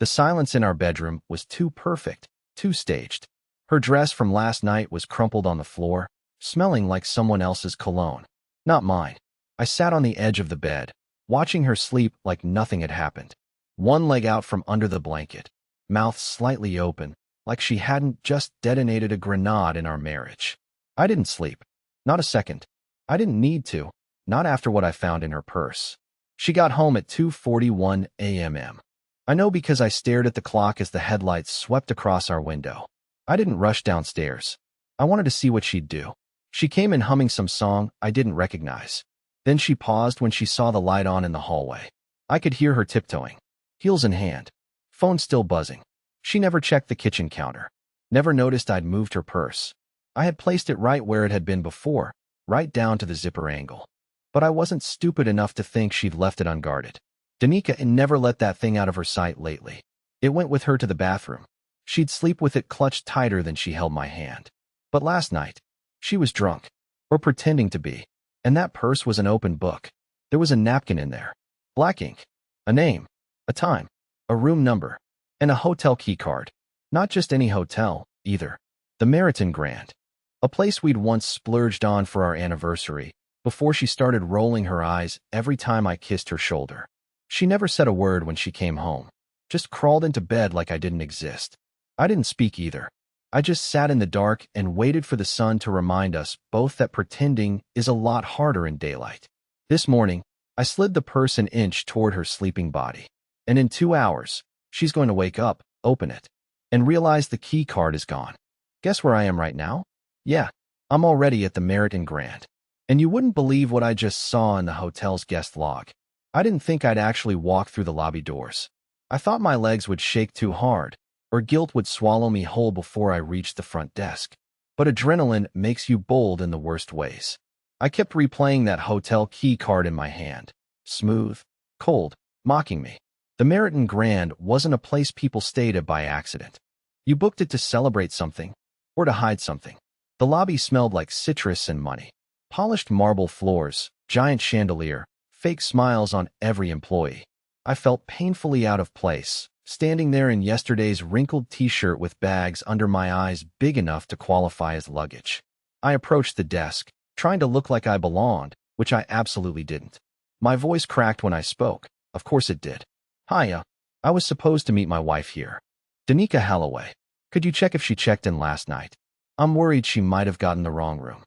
The silence in our bedroom was too perfect, too staged. Her dress from last night was crumpled on the floor, smelling like someone else's cologne, not mine. I sat on the edge of the bed, watching her sleep like nothing had happened. One leg out from under the blanket, mouth slightly open, like she hadn't just detonated a grenade in our marriage. I didn't sleep. Not a second. I didn't need to, not after what I found in her purse. She got home at 2:41 a.m. I know because I stared at the clock as the headlights swept across our window. I didn't rush downstairs. I wanted to see what she'd do. She came in humming some song I didn't recognize. Then she paused when she saw the light on in the hallway. I could hear her tiptoeing, heels in hand, phone still buzzing. She never checked the kitchen counter, never noticed I'd moved her purse. I had placed it right where it had been before, right down to the zipper angle. But I wasn't stupid enough to think she'd left it unguarded. Danica never let that thing out of her sight lately. It went with her to the bathroom. She'd sleep with it clutched tighter than she held my hand. But last night, she was drunk, or pretending to be, and that purse was an open book. There was a napkin in there, black ink, a name, a time, a room number, and a hotel key card. Not just any hotel, either. The Meriton Grand, a place we'd once splurged on for our anniversary, before she started rolling her eyes every time I kissed her shoulder. She never said a word when she came home, just crawled into bed like I didn't exist. I didn't speak either. I just sat in the dark and waited for the sun to remind us both that pretending is a lot harder in daylight. This morning, I slid the purse an inch toward her sleeping body. And in 2 hours, she's going to wake up, open it, and realize the key card is gone. Guess where I am right now? Yeah, I'm already at the Meriton Grand. And you wouldn't believe what I just saw in the hotel's guest log. I didn't think I'd actually walk through the lobby doors. I thought my legs would shake too hard, or guilt would swallow me whole before I reached the front desk. But adrenaline makes you bold in the worst ways. I kept replaying that hotel key card in my hand. Smooth, cold, mocking me. The Meriton Grand wasn't a place people stayed at by accident. You booked it to celebrate something, or to hide something. The lobby smelled like citrus and money. Polished marble floors, giant chandelier, fake smiles on every employee. I felt painfully out of place, standing there in yesterday's wrinkled t-shirt with bags under my eyes big enough to qualify as luggage. I approached the desk, trying to look like I belonged, which I absolutely didn't. My voice cracked when I spoke. Of course it did. Hiya. I was supposed to meet my wife here. Danica Holloway. Could you check if she checked in last night? I'm worried she might have gotten the wrong room.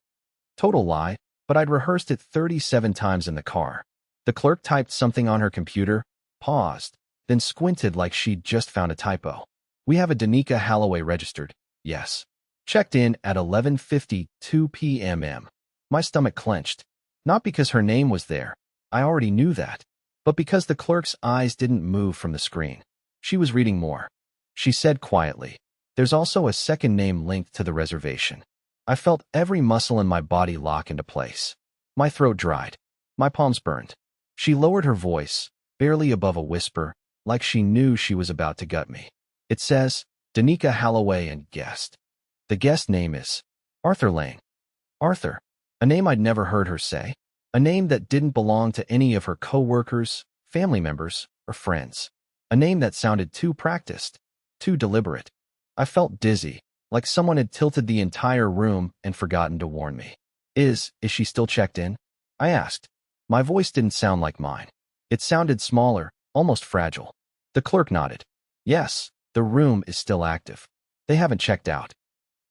Total lie, but I'd rehearsed it 37 times in the car. The clerk typed something on her computer, paused, then squinted like she'd just found a typo. We have a Danica Holloway registered. Yes. Checked in at 11:52 p.m. My stomach clenched. Not because her name was there. I already knew that. But because the clerk's eyes didn't move from the screen. She was reading more. She said quietly, "There's also a second name linked to the reservation." I felt every muscle in my body lock into place. My throat dried. My palms burned. She lowered her voice, barely above a whisper, like she knew she was about to gut me. It says, Danica Holloway and guest. The guest name is Arthur Lane. Arthur, a name I'd never heard her say. A name that didn't belong to any of her co-workers, family members, or friends. A name that sounded too practiced, too deliberate. I felt dizzy, like someone had tilted the entire room and forgotten to warn me. Is she still checked in? I asked. My voice didn't sound like mine. It sounded smaller, almost fragile. The clerk nodded. Yes, the room is still active. They haven't checked out.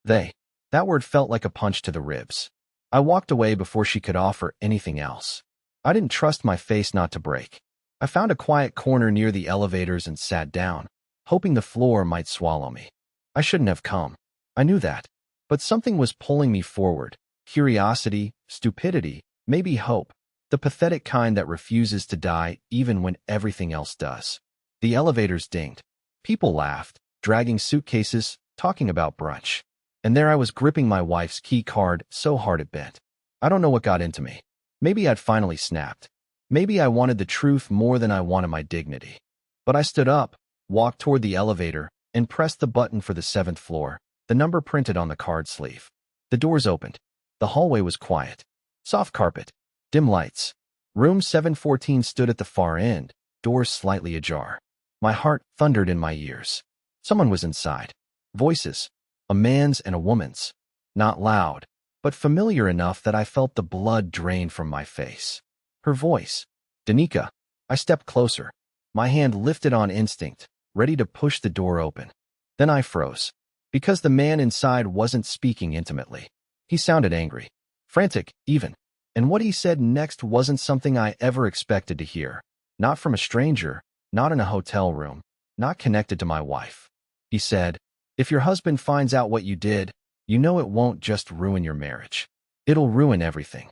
They. That word felt like a punch to the ribs. I walked away before she could offer anything else. I didn't trust my face not to break. I found a quiet corner near the elevators and sat down, hoping the floor might swallow me. I shouldn't have come. I knew that. But something was pulling me forward. Curiosity, stupidity, maybe hope. The pathetic kind that refuses to die even when everything else does. The elevators dinged. People laughed, dragging suitcases, talking about brunch. And there I was gripping my wife's key card so hard it bent. I don't know what got into me. Maybe I'd finally snapped. Maybe I wanted the truth more than I wanted my dignity. But I stood up, walked toward the elevator, and pressed the button for the 7th floor, the number printed on the card sleeve. The doors opened. The hallway was quiet. Soft carpet. Dim lights. Room 714 stood at the far end, doors slightly ajar. My heart thundered in my ears. Someone was inside. Voices. A man's and a woman's. Not loud, but familiar enough that I felt the blood drain from my face. Her voice. Danica. I stepped closer. My hand lifted on instinct, ready to push the door open. Then I froze. Because the man inside wasn't speaking intimately. He sounded angry. Frantic, even. And what he said next wasn't something I ever expected to hear. Not from a stranger, not in a hotel room, not connected to my wife. He said, "If your husband finds out what you did, you know it won't just ruin your marriage. It'll ruin everything."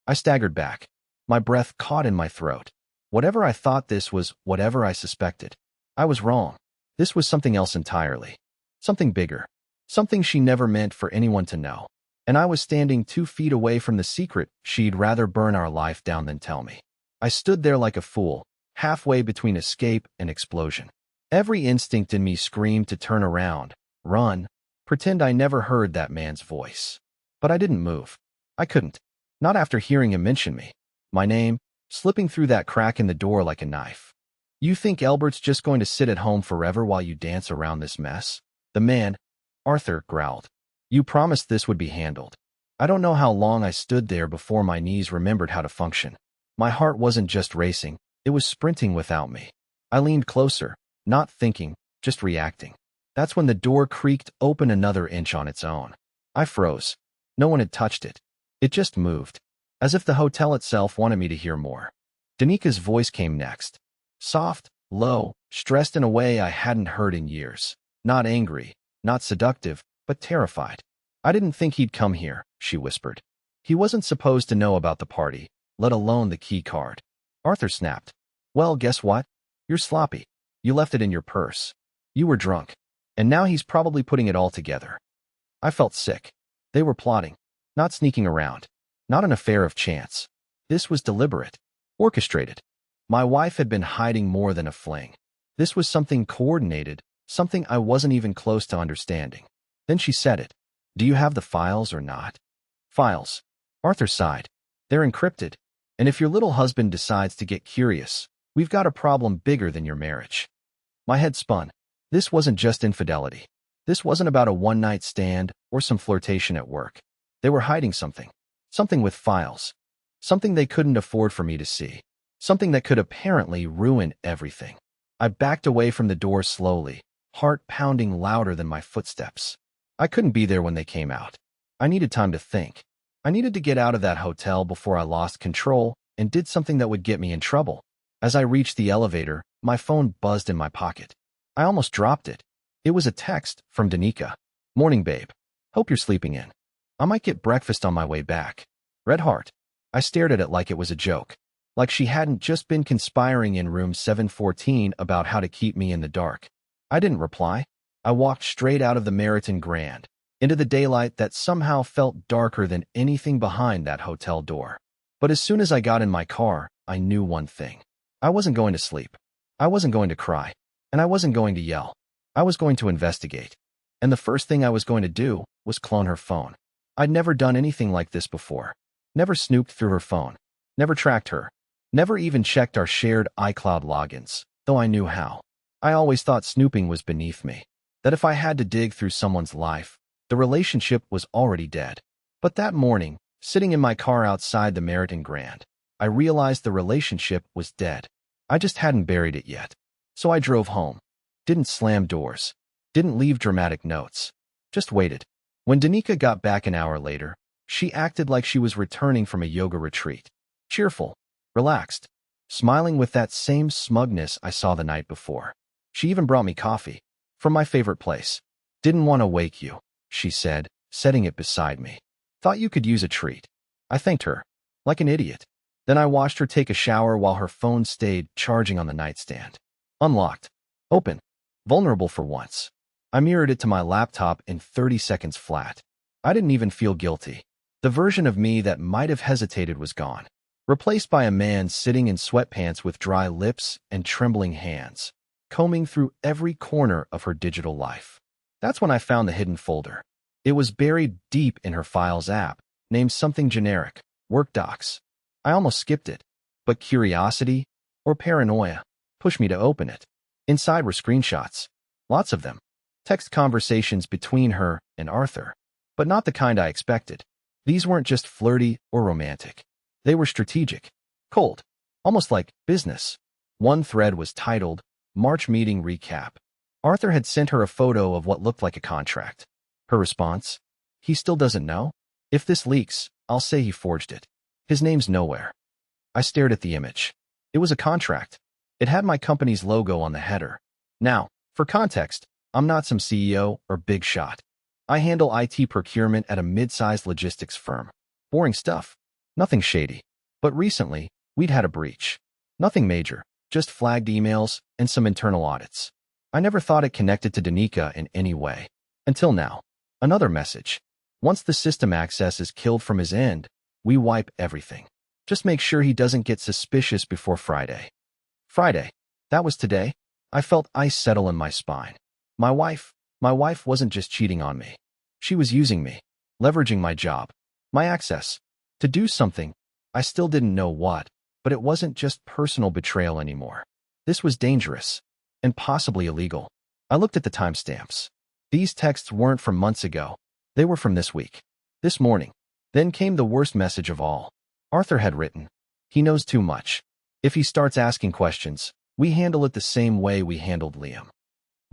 I staggered back. My breath caught in my throat. Whatever I thought this was, whatever I suspected, I was wrong. This was something else entirely. Something bigger. Something she never meant for anyone to know. And I was standing 2 feet away from the secret she'd rather burn our life down than tell me. I stood there like a fool, halfway between escape and explosion. Every instinct in me screamed to turn around, run, pretend I never heard that man's voice. But I didn't move. I couldn't. Not after hearing him mention me. My name, slipping through that crack in the door like a knife. "You think Elbert's just going to sit at home forever while you dance around this mess?" The man, Arthur, growled. "You promised this would be handled." I don't know how long I stood there before my knees remembered how to function. My heart wasn't just racing, it was sprinting without me. I leaned closer, not thinking, just reacting. That's when the door creaked open another inch on its own. I froze. No one had touched it. It just moved. As if the hotel itself wanted me to hear more. Danica's voice came next. Soft, low, stressed in a way I hadn't heard in years. Not angry, not seductive, but terrified. "I didn't think he'd come here," she whispered. "He wasn't supposed to know about the party, let alone the key card." Arthur snapped. "Well, guess what? You're sloppy. You left it in your purse. You were drunk. And now he's probably putting it all together." I felt sick. They were plotting. Not sneaking around. Not an affair of chance. This was deliberate. Orchestrated. My wife had been hiding more than a fling. This was something coordinated, something I wasn't even close to understanding. Then she said it. "Do you have the files or not?" "Files." Arthur sighed. "They're encrypted. And if your little husband decides to get curious, we've got a problem bigger than your marriage." My head spun. This wasn't just infidelity. This wasn't about a one-night stand or some flirtation at work. They were hiding something. Something with files. Something they couldn't afford for me to see. Something that could apparently ruin everything. I backed away from the door slowly, heart pounding louder than my footsteps. I couldn't be there when they came out. I needed time to think. I needed to get out of that hotel before I lost control and did something that would get me in trouble. As I reached the elevator, my phone buzzed in my pocket. I almost dropped it. It was a text from Danica. "Morning, babe. Hope you're sleeping in. I might get breakfast on my way back. Red heart." I stared at it like it was a joke. Like she hadn't just been conspiring in room 714 about how to keep me in the dark. I didn't reply. I walked straight out of the Meriton Grand, into the daylight that somehow felt darker than anything behind that hotel door. But as soon as I got in my car, I knew one thing. I wasn't going to sleep. I wasn't going to cry. And I wasn't going to yell. I was going to investigate. And the first thing I was going to do was clone her phone. I'd never done anything like this before. Never snooped through her phone. Never tracked her. Never even checked our shared iCloud logins, though I knew how. I always thought snooping was beneath me. That if I had to dig through someone's life, the relationship was already dead. But that morning, sitting in my car outside the Meriton Grand, I realized the relationship was dead. I just hadn't buried it yet. So I drove home. Didn't slam doors. Didn't leave dramatic notes. Just waited. When Danica got back an hour later, she acted like she was returning from a yoga retreat. Cheerful. Relaxed. Smiling with that same smugness I saw the night before. She even brought me coffee. From my favorite place. "Didn't want to wake you," she said, setting it beside me. "Thought you could use a treat." I thanked her. Like an idiot. Then I watched her take a shower while her phone stayed charging on the nightstand. Unlocked. Open. Vulnerable for once. I mirrored it to my laptop in 30 seconds flat. I didn't even feel guilty. The version of me that might have hesitated was gone. Replaced by a man sitting in sweatpants with dry lips and trembling hands, combing through every corner of her digital life. That's when I found the hidden folder. It was buried deep in her Files app, named something generic, Work Docs. I almost skipped it, but curiosity, or paranoia, pushed me to open it. Inside were screenshots. Lots of them. Text conversations between her and Arthur. But not the kind I expected. These weren't just flirty or romantic. They were strategic. Cold. Almost like business. One thread was titled, March Meeting Recap. Arthur had sent her a photo of what looked like a contract. Her response? He still doesn't know? If this leaks, I'll say he forged it. His name's nowhere. I stared at the image. It was a contract. It had my company's logo on the header. Now, for context, I'm not some CEO or big shot. I handle IT procurement at a mid-sized logistics firm. Boring stuff. Nothing shady. But recently, we'd had a breach. Nothing major, just flagged emails and some internal audits. I never thought it connected to Danica in any way. Until now. Another message. Once the system access is killed from his end, we wipe everything. Just make sure he doesn't get suspicious before Friday. Friday. That was today. I felt ice settle in my spine. My wife wasn't just cheating on me. She was using me, leveraging my job, my access, to do something. I still didn't know what, but it wasn't just personal betrayal anymore. This was dangerous, and possibly illegal. I looked at the timestamps. These texts weren't from months ago. They were from this week. This morning. Then came the worst message of all. Arthur had written, he knows too much. If he starts asking questions, we handle it the same way we handled Liam.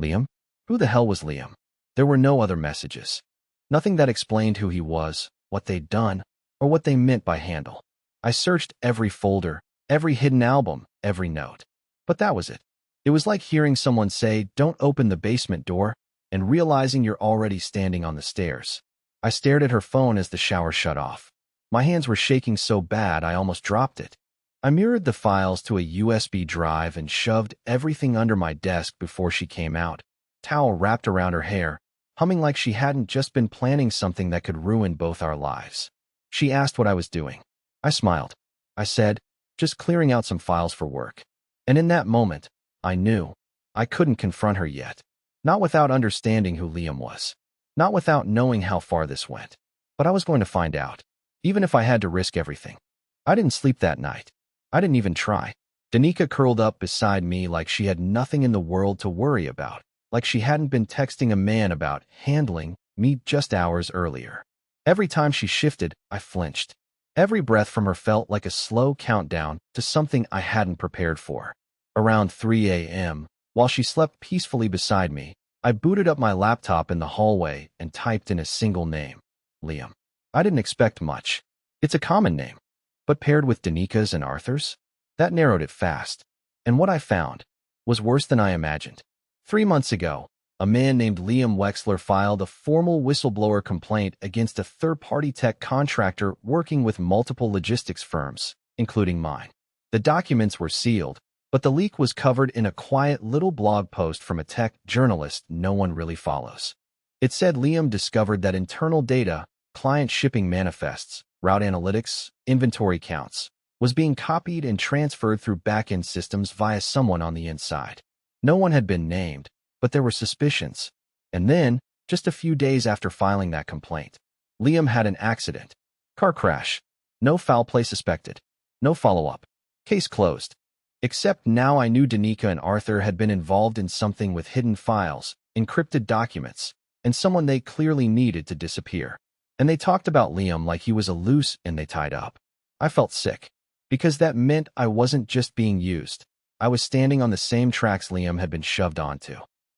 Liam? Who the hell was Liam? There were no other messages. Nothing that explained who he was, what they'd done, or what they meant by handle. I searched every folder, every hidden album, every note. But that was it. It was like hearing someone say, don't open the basement door, and realizing you're already standing on the stairs. I stared at her phone as the shower shut off. My hands were shaking so bad I almost dropped it. I mirrored the files to a USB drive and shoved everything under my desk before she came out, towel wrapped around her hair, humming like she hadn't just been planning something that could ruin both our lives. She asked what I was doing. I smiled. I said, just clearing out some files for work. And in that moment, I knew I couldn't confront her yet. Not without understanding who Liam was. Not without knowing how far this went. But I was going to find out, even if I had to risk everything. I didn't sleep that night. I didn't even try. Danica curled up beside me like she had nothing in the world to worry about, like she hadn't been texting a man about handling me just hours earlier. Every time she shifted, I flinched. Every breath from her felt like a slow countdown to something I hadn't prepared for. Around 3 a.m., while she slept peacefully beside me, I booted up my laptop in the hallway and typed in a single name, Liam. I didn't expect much. It's a common name. But paired with Danica's and Arthur's, that narrowed it fast. And what I found was worse than I imagined. 3 months ago, a man named Liam Wexler filed a formal whistleblower complaint against a third-party tech contractor working with multiple logistics firms, including mine. The documents were sealed, but the leak was covered in a quiet little blog post from a tech journalist no one really follows. It said Liam discovered that internal data, client shipping manifests, route analytics, inventory counts, was being copied and transferred through back-end systems via someone on the inside. No one had been named, but there were suspicions. And then, just a few days after filing that complaint, Liam had an accident. Car crash. No foul play suspected. No follow-up. Case closed. Except now I knew Danica and Arthur had been involved in something with hidden files, encrypted documents, and someone they clearly needed to disappear. And they talked about Liam like he was a loose end they tied up. I felt sick, because that meant I wasn't just being used. I was standing on the same tracks Liam had been shoved onto.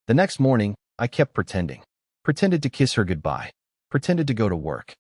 The next morning, I kept pretending. Pretended to kiss her goodbye. Pretended to go to work.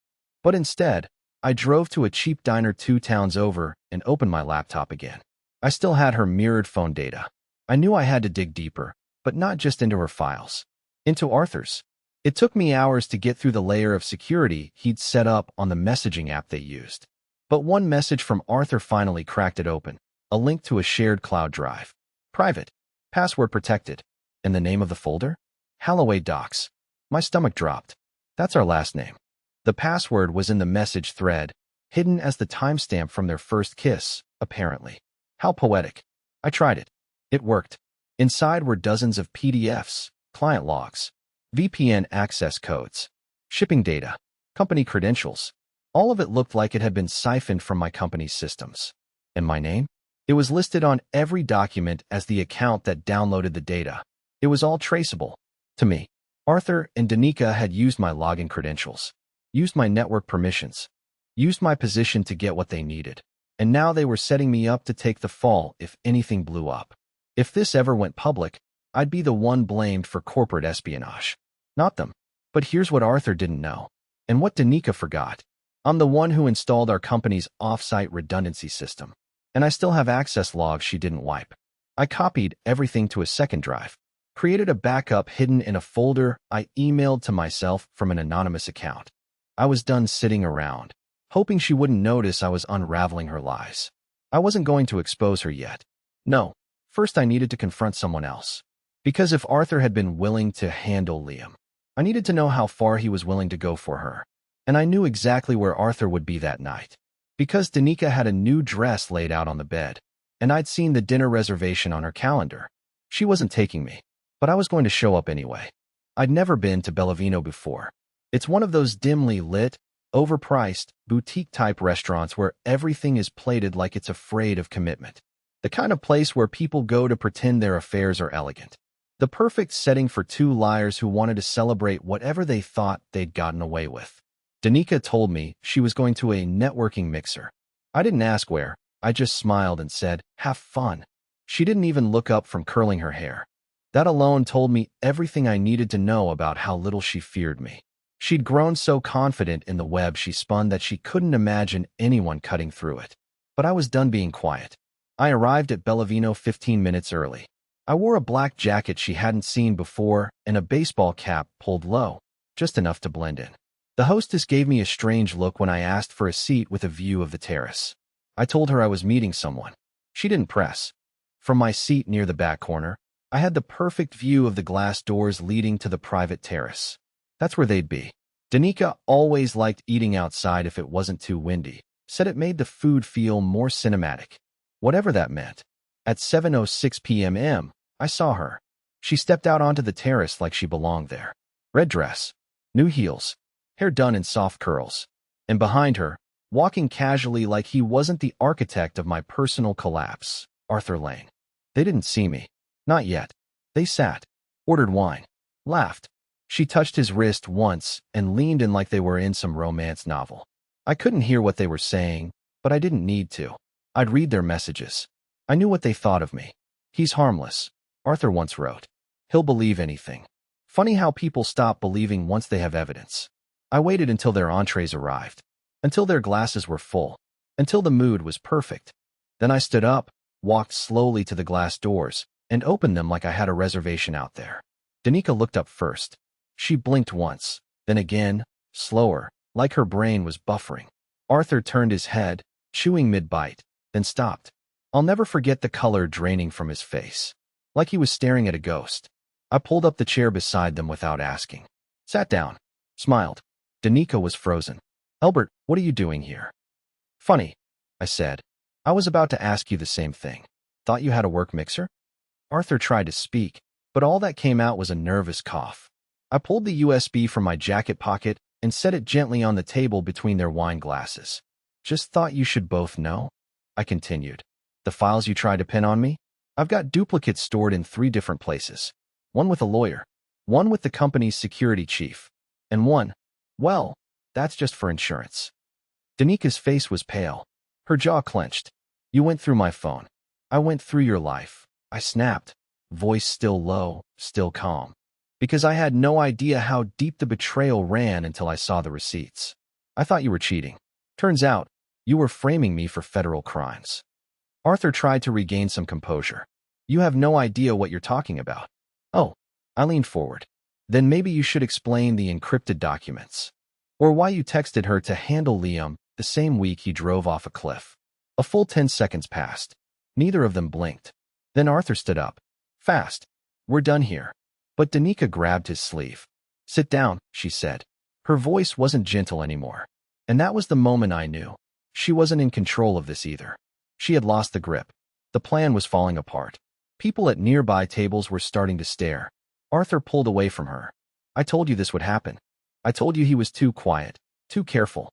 But instead, I drove to a cheap diner 2 towns over and opened my laptop again. I still had her mirrored phone data. I knew I had to dig deeper, but not just into her files. Into Arthur's. It took me hours to get through the layer of security he'd set up on the messaging app they used. But one message from Arthur finally cracked it open. A link to a shared cloud drive. Private. Password protected. And the name of the folder? Holloway Docs. My stomach dropped. That's our last name. The password was in the message thread, hidden as the timestamp from their first kiss, apparently. How poetic. I tried it. It worked. Inside were dozens of PDFs, client logs, VPN access codes, shipping data, company credentials. All of it looked like it had been siphoned from my company's systems. And my name? It was listed on every document as the account that downloaded the data. It was all traceable. To me, Arthur and Danica had used my login credentials, used my network permissions, used my position to get what they needed. And now they were setting me up to take the fall if anything blew up. If this ever went public, I'd be the one blamed for corporate espionage. Not them. But here's what Arthur didn't know, and what Danica forgot. I'm the one who installed our company's off-site redundancy system, and I still have access logs she didn't wipe. I copied everything to a second drive, created a backup hidden in a folder I emailed to myself from an anonymous account. I was done sitting around, hoping she wouldn't notice I was unraveling her lies. I wasn't going to expose her yet. No, first I needed to confront someone else. Because if Arthur had been willing to handle Liam, I needed to know how far he was willing to go for her. And I knew exactly where Arthur would be that night. Because Danica had a new dress laid out on the bed, and I'd seen the dinner reservation on her calendar. She wasn't taking me, but I was going to show up anyway. I'd never been to Bellavino before. It's one of those dimly lit, overpriced, boutique-type restaurants where everything is plated like it's afraid of commitment. The kind of place where people go to pretend their affairs are elegant. The perfect setting for two liars who wanted to celebrate whatever they thought they'd gotten away with. Danica told me she was going to a networking mixer. I didn't ask where. I just smiled and said, "Have fun." She didn't even look up from curling her hair. That alone told me everything I needed to know about how little she feared me. She'd grown so confident in the web she spun that she couldn't imagine anyone cutting through it. But I was done being quiet. I arrived at Bellavino 15 minutes early. I wore a black jacket she hadn't seen before and a baseball cap pulled low, just enough to blend in. The hostess gave me a strange look when I asked for a seat with a view of the terrace. I told her I was meeting someone. She didn't press. From my seat near the back corner, I had the perfect view of the glass doors leading to the private terrace. That's where they'd be. Danica always liked eating outside if it wasn't too windy, said it made the food feel more cinematic. Whatever that meant. At 7:06 p.m. I saw her. She stepped out onto the terrace like she belonged there. Red dress, new heels, hair done in soft curls. And behind her, walking casually like he wasn't the architect of my personal collapse, Arthur Lane. They didn't see me. Not yet. They sat, ordered wine, laughed. She touched his wrist once and leaned in like they were in some romance novel. I couldn't hear what they were saying, but I didn't need to. I'd read their messages. I knew what they thought of me. He's harmless, Arthur once wrote. He'll believe anything. Funny how people stop believing once they have evidence. I waited until their entrees arrived, until their glasses were full, until the mood was perfect. Then I stood up, walked slowly to the glass doors, and opened them like I had a reservation out there. Danica looked up first. She blinked once, then again, slower, like her brain was buffering. Arthur turned his head, chewing mid-bite, then stopped. I'll never forget the color draining from his face, like he was staring at a ghost. I pulled up the chair beside them without asking. Sat down, smiled. Danica was frozen. Albert, what are you doing here? Funny, I said. I was about to ask you the same thing. Thought you had a work mixer? Arthur tried to speak, but all that came out was a nervous cough. I pulled the USB from my jacket pocket and set it gently on the table between their wine glasses. Just thought you should both know, I continued. The files you tried to pin on me? I've got duplicates stored in 3 different places. One with a lawyer, one with the company's security chief, and one, well, that's just for insurance. Danica's face was pale. Her jaw clenched. You went through my phone. I went through your life. I snapped, voice still low, still calm. Because I had no idea how deep the betrayal ran until I saw the receipts. I thought you were cheating. Turns out, you were framing me for federal crimes. Arthur tried to regain some composure. You have no idea what you're talking about. Oh, I leaned forward. Then maybe you should explain the encrypted documents. Or why you texted her to handle Liam the same week he drove off a cliff. A full 10 seconds passed. Neither of them blinked. Then Arthur stood up. Fast. We're done here. But Danica grabbed his sleeve. Sit down, she said. Her voice wasn't gentle anymore. And that was the moment I knew. She wasn't in control of this either. She had lost the grip. The plan was falling apart. People at nearby tables were starting to stare. Arthur pulled away from her. I told you this would happen. I told you he was too quiet, too careful.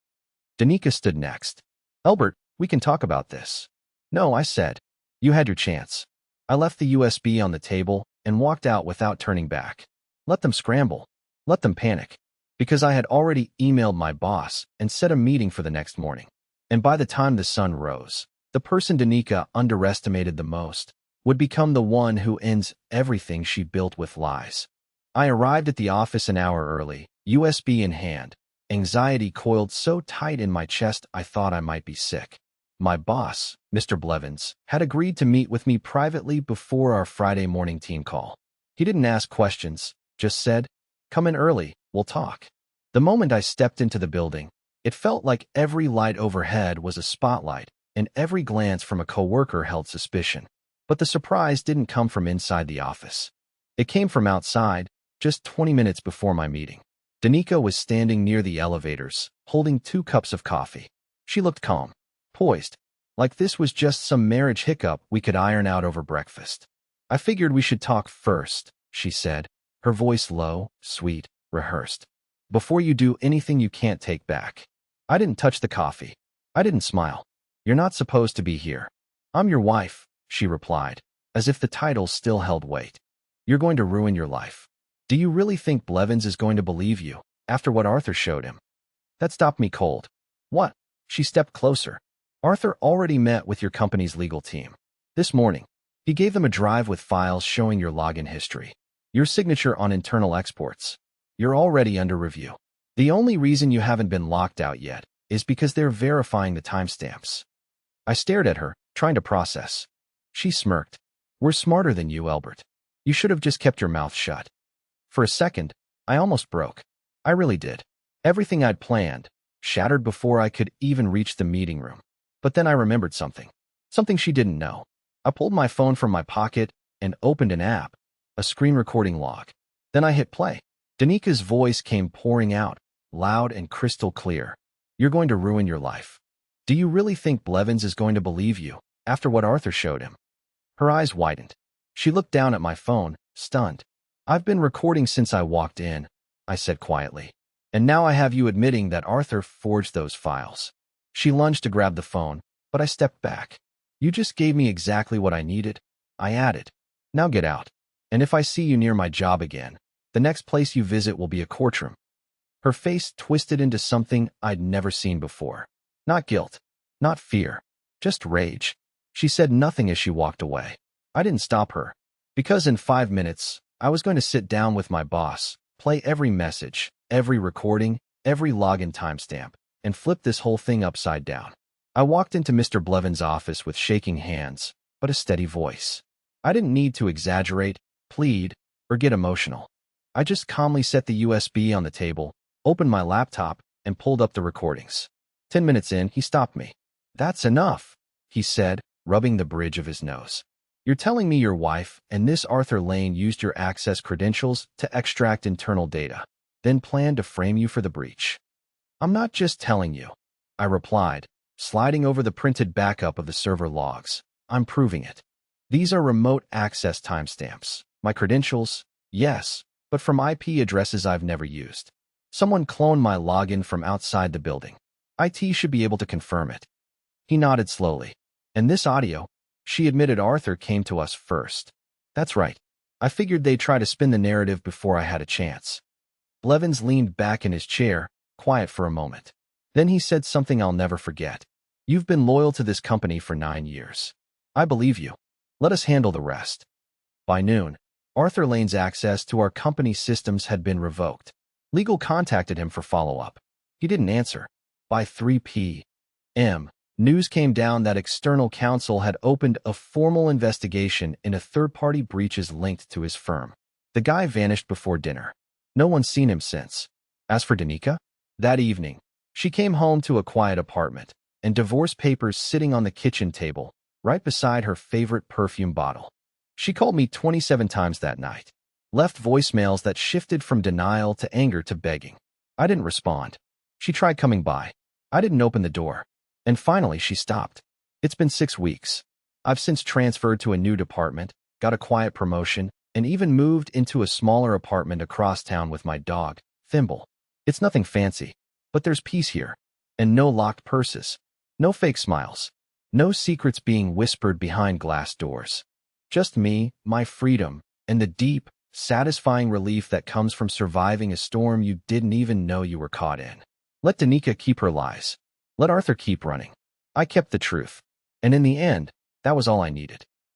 Danica stood next. Albert, we can talk about this. No, I said. You had your chance. I left the USB on the table and walked out without turning back. Let them scramble. Let them panic. Because I had already emailed my boss and set a meeting for the next morning. And by the time the sun rose, the person Danica underestimated the most would become the one who ends everything she built with lies. I arrived at the office an hour early, USB in hand. Anxiety coiled so tight in my chest I thought I might be sick. My boss, Mr. Blevins, had agreed to meet with me privately before our Friday morning team call. He didn't ask questions, just said, "Come in early, we'll talk." The moment I stepped into the building, it felt like every light overhead was a spotlight, and every glance from a coworker held suspicion. But the surprise didn't come from inside the office. It came from outside, just 20 minutes before my meeting. Danica was standing near the elevators, holding 2 cups of coffee. She looked calm, poised, like this was just some marriage hiccup we could iron out over breakfast. "I figured we should talk first," she said, her voice low, sweet, rehearsed. "Before you do anything you can't take back." I didn't touch the coffee. I didn't smile. "You're not supposed to be here." "I'm your wife," she replied, as if the title still held weight. "You're going to ruin your life. Do you really think Blevins is going to believe you, after what Arthur showed him?" That stopped me cold. "What?" She stepped closer. "Arthur already met with your company's legal team. This morning. He gave them a drive with files showing your login history, your signature on internal exports. You're already under review. The only reason you haven't been locked out yet is because they're verifying the timestamps." I stared at her, trying to process. She smirked. "We're smarter than you, Albert. You should have just kept your mouth shut." For a second, I almost broke. I really did. Everything I'd planned shattered before I could even reach the meeting room. But then I remembered something. Something she didn't know. I pulled my phone from my pocket and opened an app, a screen recording log. Then I hit play. Danica's voice came pouring out, loud and crystal clear. "You're going to ruin your life. Do you really think Blevins is going to believe you, after what Arthur showed him?" Her eyes widened. She looked down at my phone, stunned. "I've been recording since I walked in," I said quietly. "And now I have you admitting that Arthur forged those files." She lunged to grab the phone, but I stepped back. "You just gave me exactly what I needed," I added. "Now get out. And if I see you near my job again, the next place you visit will be a courtroom." Her face twisted into something I'd never seen before. Not guilt, not fear, just rage. She said nothing as she walked away. I didn't stop her, because in 5 minutes, I was going to sit down with my boss, play every message, every recording, every login timestamp, and flip this whole thing upside down. I walked into Mr. Blevins' office with shaking hands, but a steady voice. I didn't need to exaggerate, plead, or get emotional. I just calmly set the USB on the table, opened my laptop, and pulled up the recordings. 10 minutes in, he stopped me. "That's enough," he said, rubbing the bridge of his nose. "You're telling me your wife and this Arthur Lane used your access credentials to extract internal data, then planned to frame you for the breach?" "I'm not just telling you," I replied, sliding over the printed backup of the server logs. "I'm proving it. These are remote access timestamps. My credentials, yes, but from IP addresses I've never used. Someone cloned my login from outside the building. IT should be able to confirm it." He nodded slowly. "And this audio?" She admitted Arthur came to us first. "That's right. I figured they'd try to spin the narrative before I had a chance." Blevins leaned back in his chair, quiet for a moment. Then he said something I'll never forget. "You've been loyal to this company for 9 years. I believe you. Let us handle the rest." By noon, Arthur Lane's access to our company's systems had been revoked. Legal contacted him for follow-up. He didn't answer. By 3 p.m., news came down that external counsel had opened a formal investigation into third-party breaches linked to his firm. The guy vanished before dinner. No one's seen him since. As for Danica, that evening, she came home to a quiet apartment, and divorce papers sitting on the kitchen table, right beside her favorite perfume bottle. She called me 27 times that night, left voicemails that shifted from denial to anger to begging. I didn't respond. She tried coming by. I didn't open the door. And finally, she stopped. It's been 6 weeks. I've since transferred to a new department, got a quiet promotion, and even moved into a smaller apartment across town with my dog, Thimble. It's nothing fancy, but there's peace here. And no locked purses. No fake smiles. No secrets being whispered behind glass doors. Just me, my freedom, and the deep, satisfying relief that comes from surviving a storm you didn't even know you were caught in. Let Danica keep her lies. Let Arthur keep running. I kept the truth. And in the end, that was all I needed.